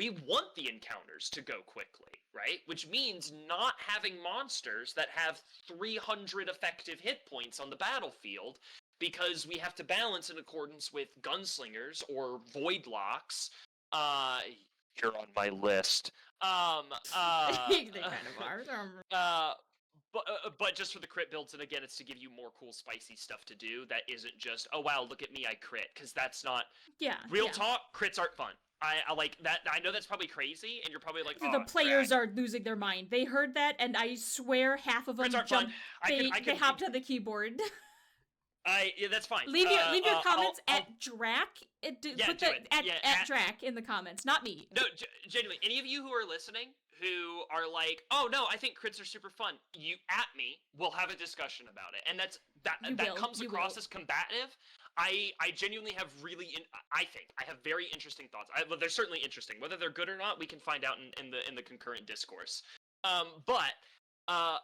we want the encounters to go quickly, right? Which means not having monsters that have 300 effective hit points on the battlefield, because we have to balance in accordance with gunslingers or void locks. You're on my list. They kind of are. But just for the crit builds, and again, it's to give you more cool, spicy stuff to do that isn't just, oh wow, look at me, I crit, because that's not... Real talk, crits aren't fun. I like that. I know that's probably crazy, and you're probably like, oh, the players are losing their mind. They heard that, and I swear half of them jumped. They hopped on the keyboard. Yeah, that's fine. Leave your comments at Drac. At Drac in the comments, not me. No, genuinely, any of you who are listening who are like, oh no, I think crits are super fun, you at me, we'll have a discussion about it, and that comes across as combative. I genuinely have I think I have very interesting thoughts. Well, they're certainly interesting. Whether they're good or not, we can find out in the concurrent discourse. But I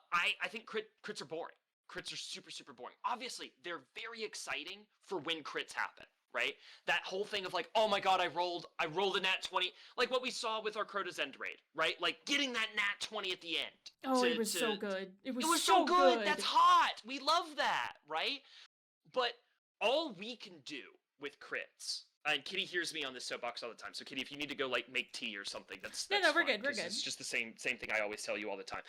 think crits are boring. Crits are super, super boring. Obviously, they're very exciting for when crits happen, right? That whole thing of like, oh my god, I rolled a nat 20, like what we saw with our Crota's End raid, right? Like getting that nat 20 at the end. Oh, it was so good. It was so good. That's hot. We love that, right? But all we can do with crits, and Kitty hears me on this soapbox all the time. So Kitty, if you need to go like make tea or something, that's no, we're good. We're good. It's just the same thing I always tell you all the time.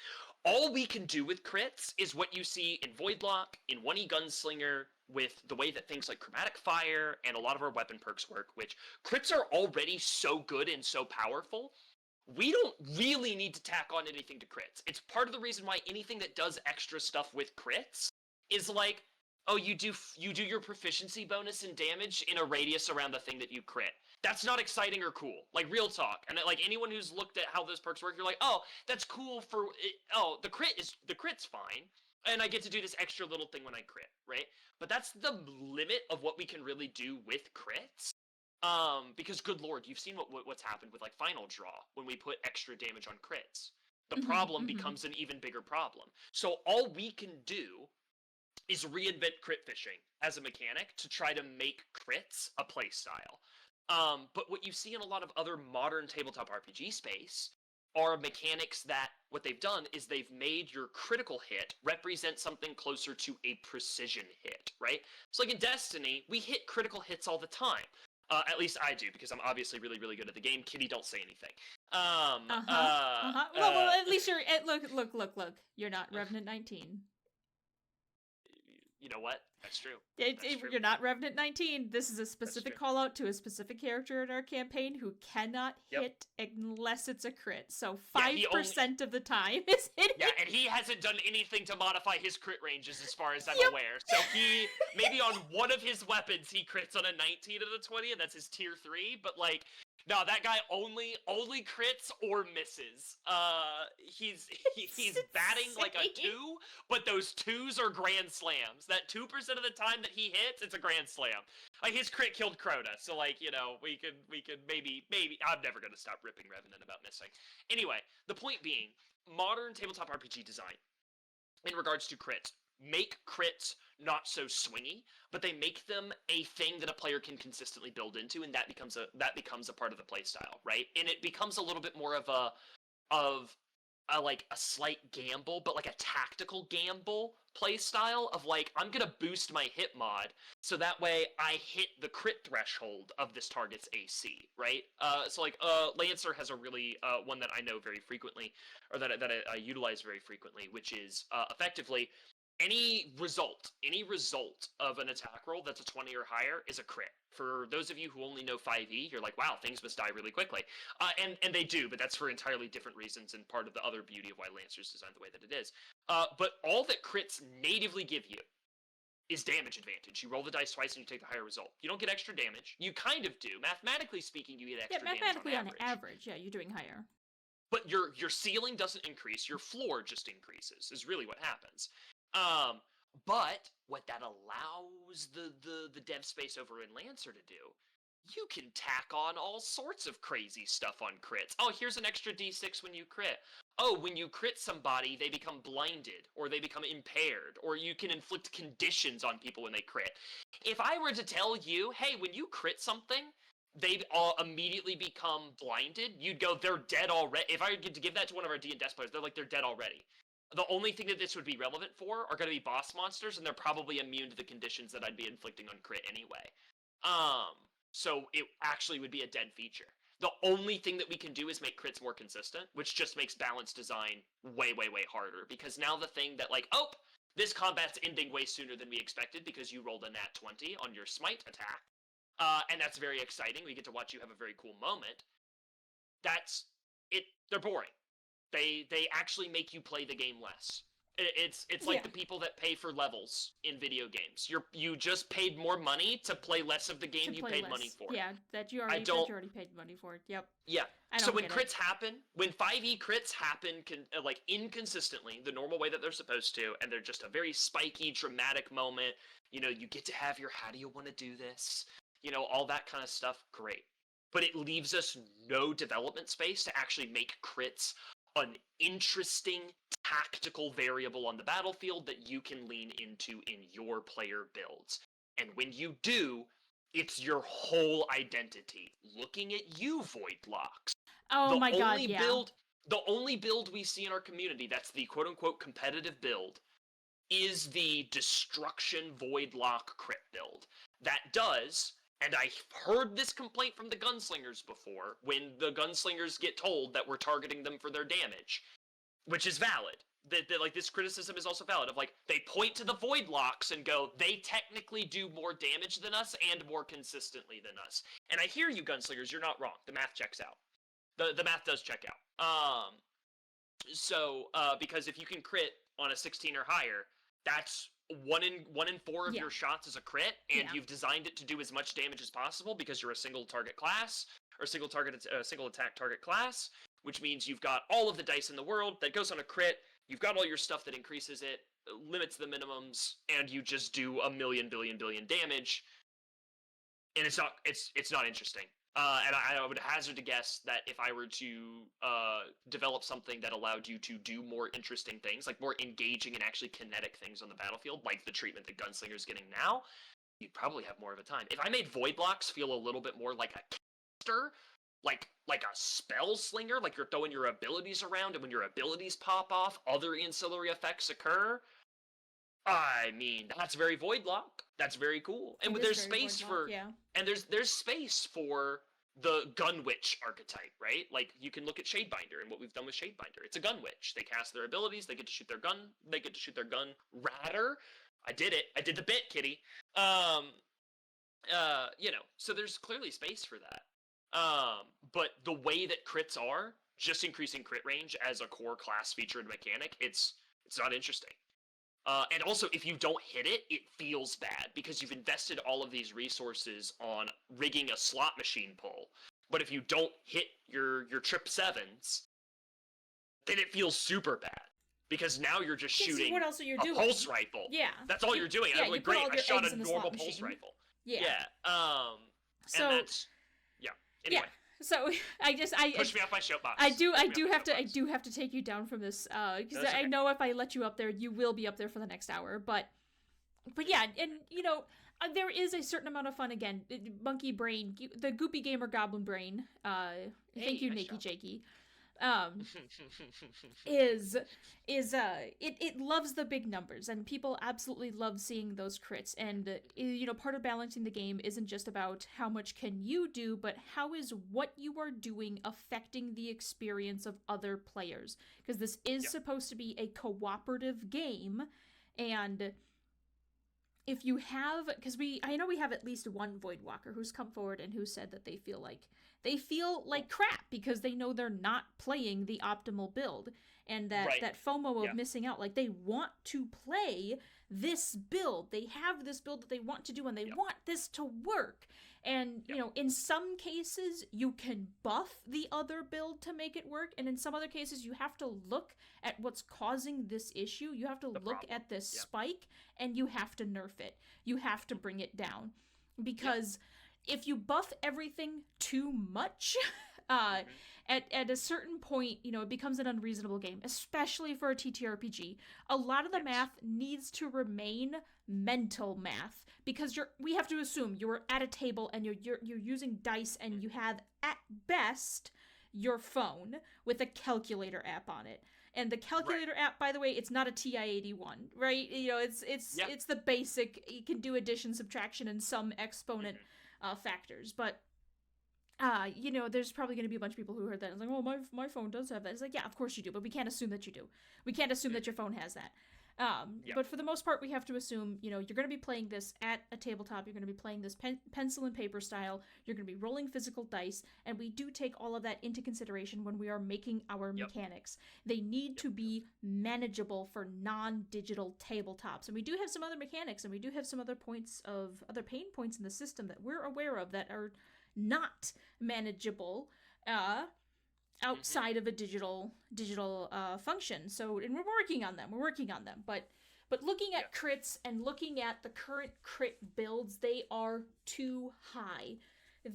All we can do with crits is what you see in Voidlock, in 1E Gunslinger, with the way that things like Chromatic Fire and a lot of our weapon perks work, which crits are already so good and so powerful. We don't really need to tack on anything to crits. It's part of the reason why anything that does extra stuff with crits is like, oh, you do your proficiency bonus in damage in a radius around the thing that you crit. That's not exciting or cool. Like, real talk. And like anyone who's looked at how those perks work, you're like, oh, that's cool for it. Oh, the crit's fine, and I get to do this extra little thing when I crit, right? But that's the limit of what we can really do with crits. Because good lord, you've seen what's happened with like Final Draw when we put extra damage on crits. The problem becomes an even bigger problem. So all we can do is reinvent crit fishing as a mechanic to try to make crits a playstyle. But what you see in a lot of other modern tabletop RPG space are mechanics that what they've done is they've made your critical hit represent something closer to a precision hit, right? So like in Destiny, we hit critical hits all the time. At least I do, because I'm obviously really, really good at the game. Kitty, don't say anything. Well, at least you're... Look. You're not Revenant 19. You know what? That's true. True. You're not Revenant 19. This is a specific call out to a specific character in our campaign who cannot hit unless it's a crit. So 5% of the time is hitting. Yeah, and he hasn't done anything to modify his crit ranges as far as I'm aware. So he, maybe on one of his weapons, he crits on a 19 of the 20, and that's his tier 3. But like, no, that guy only crits or misses. He's batting like a 2, but those 2s are grand slams. That 2% of the time that he hits, it's a grand slam. Like his crit killed Crota, so like, you know, we could maybe I'm never gonna stop ripping Revenant about missing. Anyway, the point being, modern tabletop RPG design in regards to crits make crits not so swingy, but they make them a thing that a player can consistently build into, and that becomes a part of the playstyle, right? And it becomes a little bit more of a like a slight gamble, but like a tactical gamble playstyle of like, I'm gonna boost my hit mod so that way I hit the crit threshold of this target's AC, right? So like Lancer has a really one that I know very frequently, or that I utilize very frequently, which is effectively any result of an attack roll that's a 20 or higher is a crit. For those of you who only know 5e, you're like, wow, things must die really quickly. And they do, but that's for entirely different reasons and part of the other beauty of why Lancer's designed the way that it is. But all that crits natively give you is damage advantage. You roll the dice twice and you take the higher result. You don't get extra damage. You kind of do. Mathematically speaking, you get extra damage on average. Yeah, mathematically on average, yeah, you're doing higher. But your ceiling doesn't increase, your floor just increases, is really what happens. But what that allows the dev space over in Lancer to do, you can tack on all sorts of crazy stuff on crits. Oh, here's an extra d6 when you crit. Oh, when you crit somebody, they become blinded, or they become impaired, or you can inflict conditions on people when they crit. If I were to tell you, hey, when you crit something, they'd all immediately become blinded. You'd go, they're dead already. If I get to give that to one of our D&D players, they're dead already. The only thing that this would be relevant for are going to be boss monsters, and they're probably immune to the conditions that I'd be inflicting on crit anyway. So it actually would be a dead feature. The only thing that we can do is make crits more consistent, which just makes balance design way, way, way harder. Because now the thing that, like, oh, this combat's ending way sooner than we expected because you rolled a nat 20 on your smite attack. And that's very exciting. We get to watch you have a very cool moment. That's it. They're boring. They actually make you play the game less. It's like the people that pay for levels in video games. You just paid more money to play less of the game you paid money for. Yeah, that you already paid money for. Yep. Yeah. So when crits happen, when 5e crits happen like inconsistently, the normal way that they're supposed to, and they're just a very spiky, dramatic moment, you know, you get to have your how do you want to do this? You know, all that kind of stuff, great. But it leaves us no development space to actually make crits an interesting tactical variable on the battlefield that you can lean into in your player builds. And when you do, it's your whole identity. Looking at you, Voidlocks. Oh my god, yeah. The only build we see in our community that's the quote-unquote competitive build is the Destruction Voidlock crit build. That does... And I heard this complaint from the gunslingers before, when the gunslingers get told that we're targeting them for their damage, which is valid. That like, this criticism is also valid, of like, they point to the Voidlocks and go, they technically do more damage than us and more consistently than us. And I hear you, gunslingers, you're not wrong. The math checks out. The math does check out. Because if you can crit on a 16 or higher, that's... One in four of your shots is a crit, and you've designed it to do as much damage as possible because you're a single target class, or single attack target class, which means you've got all of the dice in the world that goes on a crit, you've got all your stuff that increases it, limits the minimums, and you just do a million billion damage, and it's not interesting. And I would hazard to guess that if I were to develop something that allowed you to do more interesting things, like more engaging and actually kinetic things on the battlefield, like the treatment that Gunslinger's getting now, you'd probably have more of a time. If I made Voidlocks feel a little bit more like a caster, like a spell slinger, like you're throwing your abilities around, and when your abilities pop off, other ancillary effects occur, I mean, that's very Voidlock. That's very cool. And there's space for... And there's space for the Gun Witch archetype, right? Like, you can look at Shadebinder and what we've done with Shadebinder. It's a Gun Witch. They cast their abilities, they get to shoot their gun, they get to shoot their gun radder. I did it. I did the bit, kitty. You know, so there's clearly space for that. But the way that crits are, just increasing crit range as a core class feature and mechanic, it's not interesting. And also, if you don't hit it, it feels bad, because you've invested all of these resources on rigging a slot machine pull. But if you don't hit your trip 7s, then it feels super bad. Because now you're just shooting what else are you doing? Pulse rifle. Yeah. That's all you're doing. Yeah, I'm like, great, I shot a normal pulse rifle. Yeah. And that's... Yeah. Anyway. Yeah. So I push me off my soapbox. I do have to take you down from this because I know if I let you up there, you will be up there for the next hour. But yeah, and you know, there is a certain amount of fun. Again, monkey brain, the goopy gamer goblin brain. Thank you, Nakey Jakey. It loves the big numbers, and people absolutely love seeing those crits. And you know, part of balancing the game isn't just about how much can you do, but how is what you are doing affecting the experience of other players, because this is supposed to be a cooperative game. And if you have, because I know we have at least one Voidwalker who's come forward and who said that they feel like crap because they know they're not playing the optimal build, and that FOMO of missing out. Like, they want to play this build. They have this build that they want to do, and they want this to work. And, you know, in some cases, you can buff the other build to make it work, and in some other cases, you have to look at what's causing this issue. You have to look at this spike, and you have to nerf it. You have to bring it down. Because if you buff everything too much, at a certain point, it becomes an unreasonable game, especially for a TTRPG. A lot of the math needs to remain mental math, because we have to assume you're at a table and you're using dice, and you have at best your phone with a calculator app on it. And the calculator app, by the way, it's not a TI-81, right? It's the basic. You can do addition, subtraction, and some exponent factors. But there's probably going to be a bunch of people who heard that and like, oh, my phone does have that. It's like, yeah, of course you do, but we can't assume that you do. We can't assume that your phone has that. But for the most part, we have to assume, you're going to be playing this at a tabletop. You're going to be playing this pencil and paper style. You're going to be rolling physical dice, and we do take all of that into consideration when we are making our mechanics. They need to be manageable for non-digital tabletops. And we do have some other mechanics, and we do have some other pain points in the system that we're aware of that are not manageable outside of a digital function. So, and we're working on them. But looking at crits and looking at the current crit builds, they are too high.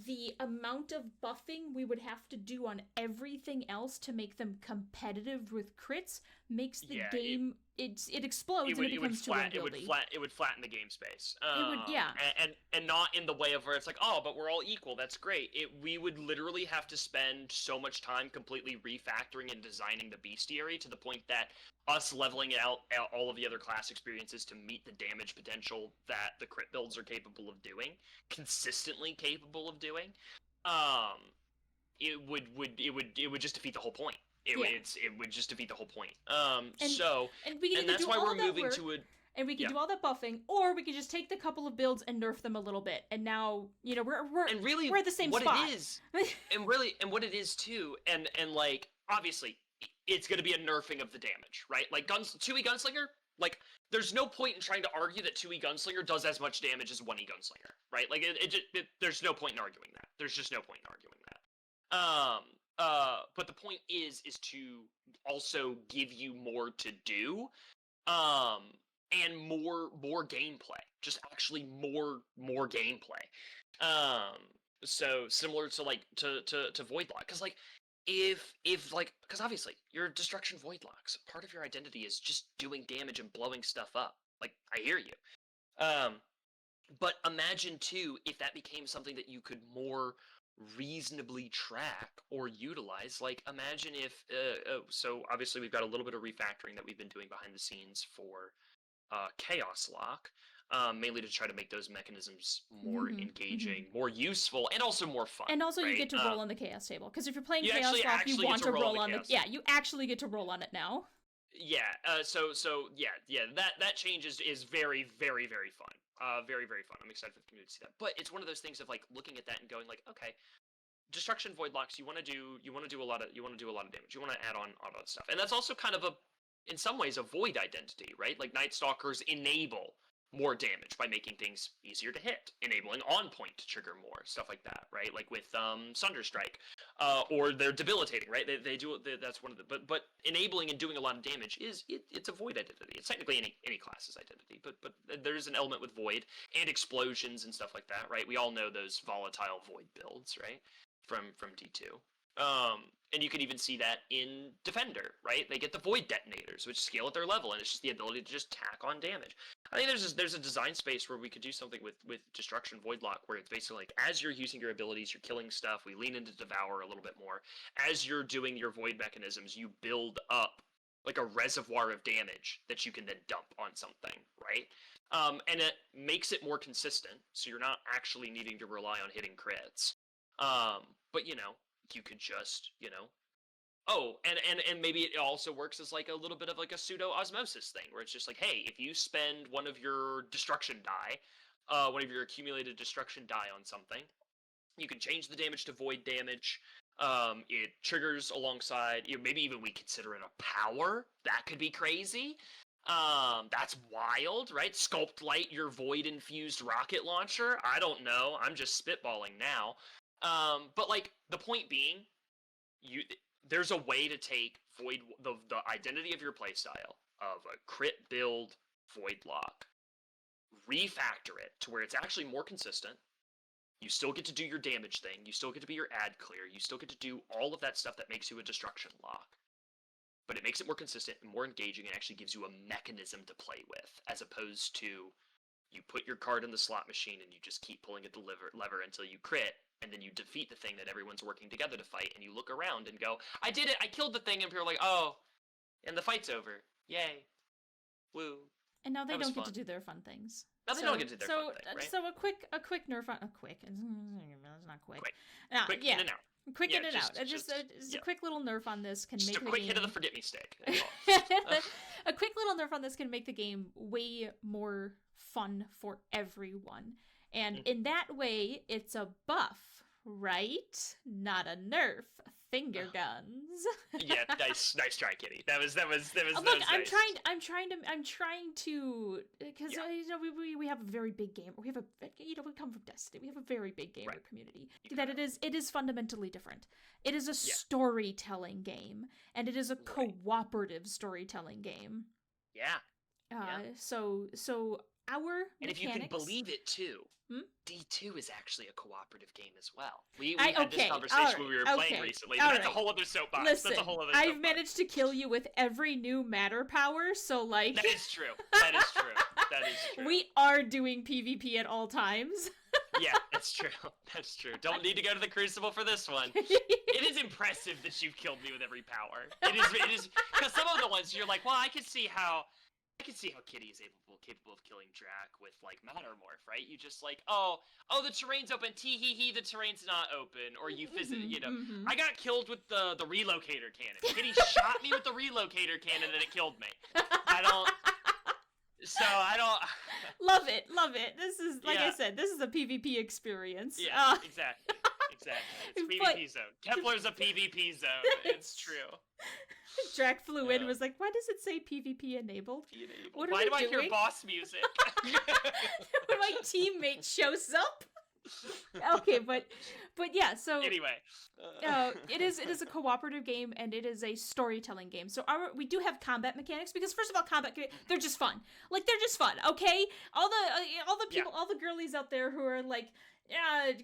The amount of buffing we would have to do on everything else to make them competitive with crits makes the game it explodes and it becomes too unwieldy. It would flatten the game space. And not in the way of where it's like, oh, but we're all equal. That's great. We would literally have to spend so much time completely refactoring and designing the bestiary to the point that us leveling out all of the other class experiences to meet the damage potential that the crit builds are capable of doing, consistently capable of doing, it would just defeat the whole point. It would just defeat the whole point. And that's why we're moving to a... And we can do all that buffing, or we could just take the couple of builds and nerf them a little bit, and now we're at the same spot. What it is too, and like obviously it's going to be a nerfing of the damage, right? Like 2E Gunslinger, like there's no point in trying to argue that 2E Gunslinger does as much damage as 1E Gunslinger, right? Like there's no point in arguing that. There's just no point in arguing that. But the point is to also give you more to do, and more gameplay. Just actually more gameplay. So similar to like to Voidlock, because like if like, because obviously your Destruction Voidlocks, part of your identity is just doing damage and blowing stuff up. Like I hear you. But imagine too if that became something that you could more reasonably track or utilize. Like imagine if so obviously we've got a little bit of refactoring that we've been doing behind the scenes for Chaos Lock, mainly to try to make those mechanisms more engaging, more useful, and also more fun. And also you get to roll on the Chaos table, because if you're playing Chaos Lock, you want to roll on you actually get to roll on it now. That change is very, very, very fun. Very, very fun. I'm excited for the community to see that. But it's one of those things of like looking at that and going like, okay, Destruction Voidlocks, you want to do a lot of damage. You want to add on all that stuff. And that's also kind of in some ways a void identity, right? Like Night Stalkers enable more damage by making things easier to hit, enabling on point to trigger more, stuff like that, right? Like with Sunderstrike, or they're debilitating, right? They do that's one of the but enabling and doing a lot of damage it's a void identity. It's technically any class's identity, but there's an element with void and explosions and stuff like that, right? We all know those volatile void builds, right? From D2. And you can even see that in Defender, right? They get the Void Detonators, which scale at their level, and it's just the ability to just tack on damage. I think there's a design space where we could do something with Destruction Voidlock, where it's basically like, as you're using your abilities, you're killing stuff, we lean into Devour a little bit more. As you're doing your Void mechanisms, you build up like a reservoir of damage that you can then dump on something, right? And it makes it more consistent, so you're not actually needing to rely on hitting crits. But you could just, and maybe it also works as like a little bit of like a pseudo osmosis thing, where it's just like, hey, if you spend one of your destruction die, one of your accumulated destruction die on something, you can change the damage to void damage. It triggers alongside, maybe even we consider it a power. That could be crazy. That's wild, right? Sculpt Light your void infused rocket launcher. I don't know. I'm just spitballing now. But like the point being, there's a way to take the identity of your playstyle of a crit build Voidlock, refactor it to where it's actually more consistent. You still get to do your damage thing. You still get to be your ad clear. You still get to do all of that stuff that makes you a destruction lock. But it makes it more consistent and more engaging and actually gives you a mechanism to play with, as opposed to you put your card in the slot machine and you just keep pulling at the lever until you crit, and then you defeat the thing that everyone's working together to fight, and you look around and go, I did it, I killed the thing, and people are like, oh, and the fight's over. Yay. Woo. And now they That was don't get fun. to do their fun things. Now they don't get to do their fun thing, right? So a quick nerf on it's not quick. Quick. Quick in and out. Quick Yeah, in and out. Just a quick little nerf on this can Just make a the quick game... hit of the forget me stick. A quick little nerf on this can make the game way more fun for everyone. And in that way, it's a buff, right? Not a nerf. Finger guns. Yeah, nice try, Kitty. That was Look, nice. I'm trying to, because you know we have a very big game. We come from Destiny. We have a very big gamer community. That it is fundamentally different. It is a storytelling game, and it is a cooperative storytelling game. Yeah. So our and mechanics, if you can believe it too, D2 is actually a cooperative game as well. We had this conversation when we were playing recently. But that's a whole other soapbox. Listen, that's a whole other I've managed to kill you with every new matter power, so like... That is true. That is true. We are doing PvP at all times. Yeah, that's true. That's true. Don't need to go to the Crucible for this one. It is impressive that you've killed me with every power. It is because some of the ones you're like, well, I can see how Kitty is capable of killing Drac with like Mattermorph, right? You just like, oh, the terrain's open. The terrain's not open, or you you know. I got killed with the relocator cannon. Kitty shot me with the relocator cannon, and it killed me. I don't. Love it. This is like I said. This is a PvP experience. Yeah, exactly. It's PvP zone. Kepler's a PvP zone. It's true. Drac flew in and was like, why does it say PvP enabled? Why do I hear boss music? When my teammate shows up. Okay, but yeah, so anyway. it is a cooperative game, and it is a storytelling game. So we do have combat mechanics, because first of all, they're just fun. Like, they're just fun, okay? All the people, all the girlies out there who are like,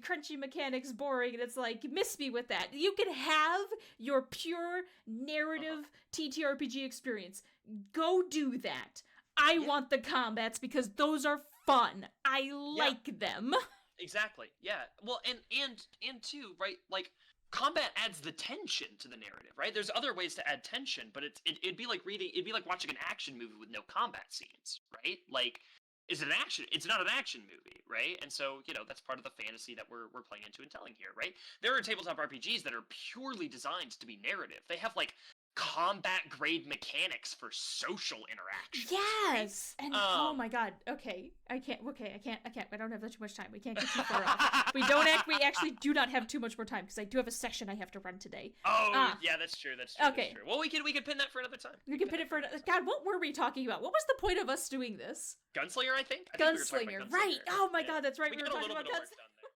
crunchy mechanics, boring, and it's like, miss me with that. You can have your pure narrative TTRPG experience. Go do that. I want the combats because those are fun. I like them. Exactly. Yeah. Well, and too, right? Like, combat adds the tension to the narrative, right? There's other ways to add tension, but it'd be like watching an action movie with no combat scenes, right? Like, it's not an action movie, right? And so, you know, that's part of the fantasy that we're playing into and telling here, right? There are tabletop RPGs that are purely designed to be narrative. They have like combat grade mechanics for social interaction. Yes. Right? And oh my god. Okay. I can't. I don't have too much time. We can't get too far off. We actually do not have too much more time, because I do have a session I have to run today. Oh, yeah, that's true. Okay. That's true. Well, we can pin that for another time. We can pin it for God, what were we talking about? What was the point of us doing this? Gunslinger, I think. Gunslinger. Right. Oh my god, that's right. We were talking about Gunslinger.